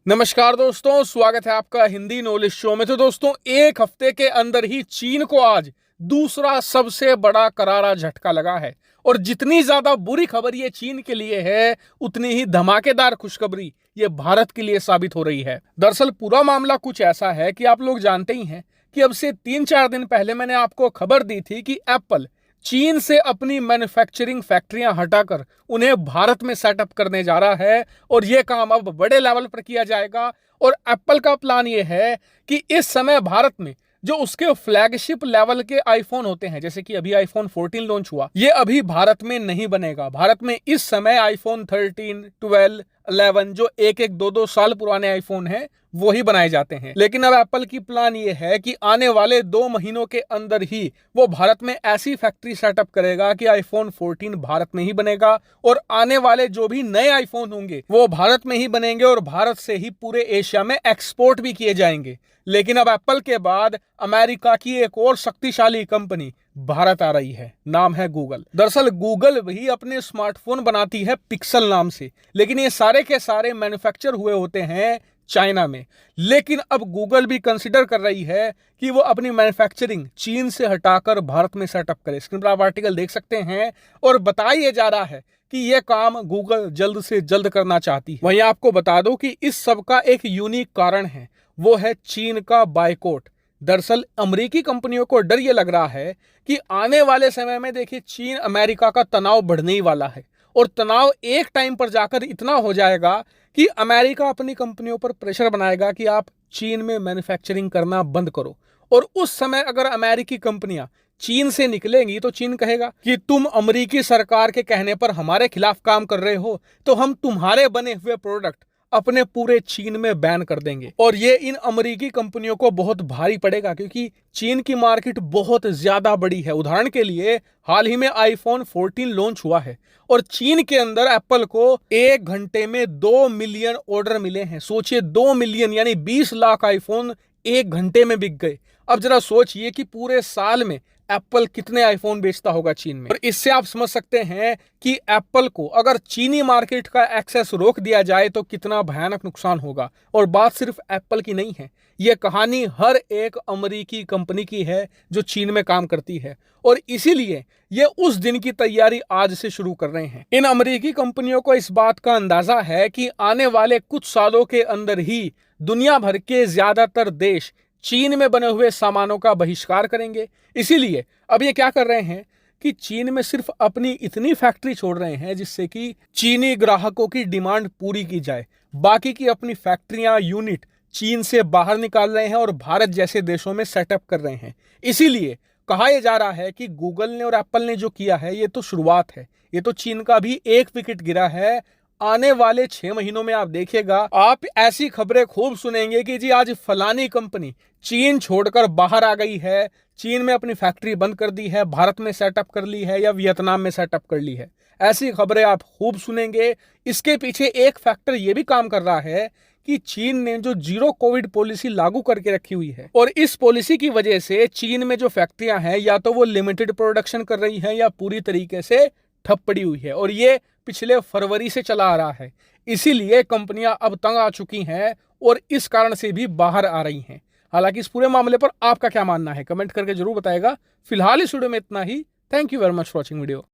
नमस्कार दोस्तों, स्वागत है आपका हिंदी नॉलेज शो में। तो दोस्तों, एक हफ्ते के अंदर ही चीन को आज दूसरा सबसे बड़ा करारा झटका लगा है। और जितनी ज्यादा बुरी खबर ये चीन के लिए है, उतनी ही धमाकेदार खुशखबरी ये भारत के लिए साबित हो रही है। दरअसल पूरा मामला कुछ ऐसा है कि आप लोग जानते ही हैं कि अब से 3-4 दिन पहले मैंने आपको खबर दी थी कि एप्पल चीन से अपनी मैन्युफैक्चरिंग फैक्ट्रियां हटाकर उन्हें भारत में सेटअप करने जा रहा है। और यह काम अब बड़े लेवल पर किया जाएगा। और एप्पल का प्लान यह है कि इस समय भारत में जो उसके फ्लैगशिप लेवल के आईफोन होते हैं, जैसे कि अभी आईफोन 14 लॉन्च हुआ, ये अभी भारत में नहीं बनेगा। भारत में इस समय आईफोन 13, 12, 11 जो एक 2 साल पुराने आईफोन हैं वो ही बनाए जाते हैं। लेकिन अब एप्पल की प्लान ये है कि आने वाले 2 महीनों के अंदर ही वो भारत में ऐसी फैक्ट्री सेटअप करेगा कि आईफोन 14 भारत में ही बनेगा। और आने वाले जो भी नए आईफोन होंगे वो भारत में ही बनेंगे और भारत से ही पूरे एशिया में एक्सपोर्ट भी किए जाएंगे। लेकिन अब एप्पल के बाद अमेरिका की एक और शक्तिशाली कंपनी भारत आ रही है, नाम है गूगल। दरअसल गूगल भी अपने स्मार्टफोन बनाती है पिक्सल नाम से, लेकिन ये सारे के सारे मैन्युफैक्चर हुए होते हैं चाइना में। लेकिन अब गूगल भी कंसिडर कर रही है कि वो अपनी मैन्युफैक्चरिंग चीन से हटाकर भारत में सेटअप करे। स्क्रीन पर आप आर्टिकल देख सकते हैं और बताया जा रहा है कि यह काम गूगल जल्द से जल्द करना चाहती है। वहीं आपको बता दो कि इस सब का एक यूनिक कारण है, वो है चीन का बायकॉट। दरअसल अमेरिकी कंपनियों को डर यह लग रहा है कि आने वाले समय में देखिए चीन अमेरिका का तनाव बढ़ने ही वाला है। और तनाव एक टाइम पर जाकर इतना हो जाएगा कि अमेरिका अपनी कंपनियों पर प्रेशर बनाएगा कि आप चीन में मैन्युफैक्चरिंग करना बंद करो। और उस समय अगर अमेरिकी कंपनियां चीन से निकलेंगी तो चीन कहेगा कि तुम अमेरिकी सरकार के कहने पर हमारे खिलाफ काम कर रहे हो, तो हम तुम्हारे बने हुए प्रोडक्ट अपने पूरे चीन में बैन कर देंगे। और ये इन अमेरिकी कंपनियों को बहुत भारी पड़ेगा, क्योंकि चीन की मार्केट बहुत ज्यादा बड़ी है। उदाहरण के लिए हाल ही में आईफोन 14 लॉन्च हुआ है और चीन के अंदर एप्पल को 1 घंटे में 2 मिलियन ऑर्डर मिले हैं। सोचिए, 2 मिलियन यानी 20 लाख आईफोन 1 घंटे में बिक गए। अब जरा सोचिए कि पूरे साल में एप्पल कितने आईफोन बेचता होगा चीन में। और इससे आप समझ सकते हैं कि एप्पल को अगर चीनी मार्केट का एक्सेस रोक दिया जाए तो कितना भयानक नुकसान होगा। और बात सिर्फ एप्पल की नहीं है, यह कहानी हर एक अमेरिकी कंपनी की है जो चीन में काम करती है। और इसीलिए ये उस दिन की तैयारी आज से शुरू कर रहे हैं। इन अमेरिकी कंपनियों को इस बात का अंदाजा है कि आने वाले कुछ सालों के अंदर ही दुनिया भर के ज्यादातर देश चीन में बने हुए सामानों का बहिष्कार करेंगे। इसीलिए अब ये क्या कर रहे हैं कि चीन में सिर्फ अपनी इतनी फैक्ट्री छोड़ रहे हैं जिससे कि चीनी ग्राहकों की डिमांड पूरी की जाए। बाकी की अपनी फैक्ट्रियां, यूनिट चीन से बाहर निकाल रहे हैं और भारत जैसे देशों में सेटअप कर रहे हैं। इसीलिए कहा यह जा रहा है कि गूगल ने और एप्पल ने जो किया है ये तो शुरुआत है। ये तो चीन का भी एक विकेट गिरा है। आने वाले 6 महीनों में आप देखिएगा, आप ऐसी खबरें खूब सुनेंगे कि जी आज फलानी कंपनी चीन छोड़कर बाहर आ गई है, चीन में अपनी फैक्ट्री बंद कर दी है, भारत में सेटअप कर ली है या वियतनाम में सेटअप कर ली है। ऐसी खबरें आप खूब सुनेंगे। इसके पीछे एक फैक्टर ये भी काम कर रहा है कि चीन ने जो जीरो कोविड पॉलिसी लागू करके रखी हुई है, और इस पॉलिसी की वजह से चीन में जो फैक्ट्रियां हैं या तो वो लिमिटेड प्रोडक्शन कर रही हैं या पूरी तरीके से ठप पड़ी हुई है। और ये पिछले फरवरी से चला आ रहा है। इसीलिए कंपनियां अब तंग आ चुकी हैं और इस कारण से भी बाहर आ रही हैं। हालांकि इस पूरे मामले पर आपका क्या मानना है, कमेंट करके जरूर बताएगा। फिलहाल इस वीडियो में इतना ही। Thank you very much for watching video.